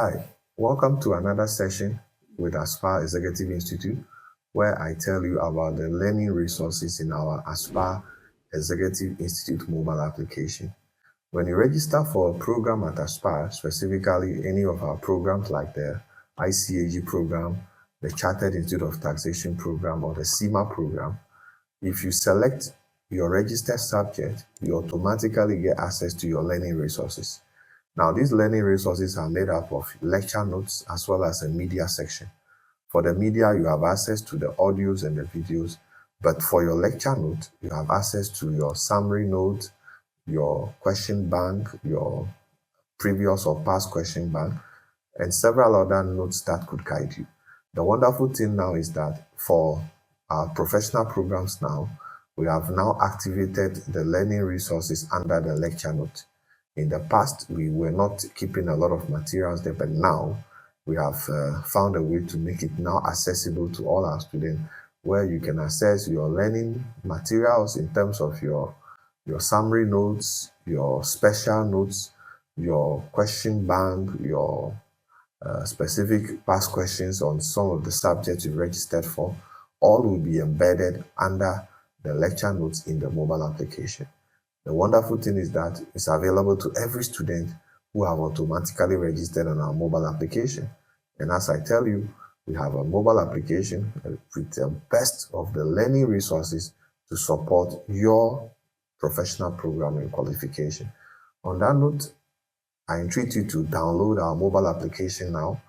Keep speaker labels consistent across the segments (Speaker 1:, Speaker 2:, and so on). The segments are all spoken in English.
Speaker 1: Hi, welcome to another session with Aspire Executive Institute, where I tell you about the learning resources in our Aspire Executive Institute mobile application. When you register for a program at Aspire, specifically any of our programs like the ICAG program, the Chartered Institute of Taxation program, or the CIMA program, if you select your registered subject, you automatically get access to your learning resources. Now, these learning resources are made up of lecture notes as well as a media section. For the media, you have access to the audios and the videos, but for your lecture note, you have access to your summary note, your question bank, your previous or past question bank, and several other notes that could guide you. The wonderful thing now is that for our professional programs now, we have now activated the learning resources under the lecture note. In the past, we were not keeping a lot of materials there, but now we have found a way to make it now accessible to all our students, where you can access your learning materials in terms of your summary notes, your special notes, your question bank, your specific past questions on some of the subjects you registered for. All will be embedded under the lecture notes in the mobile application. The wonderful thing is that it's available to every student who have automatically registered on our mobile application. And as I tell you, we have a mobile application with the best of the learning resources to support your professional programming qualification. On that note, I entreat you to download our mobile application now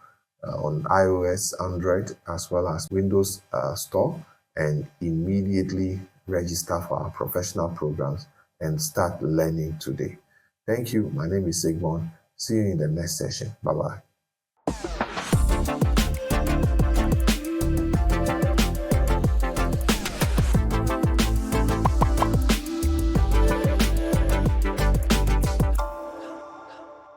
Speaker 1: on iOS, Android, as well as Windows Store, and immediately register for our professional programs and start learning today. Thank you. My name is Sigmund. See you in the next session. Bye-bye.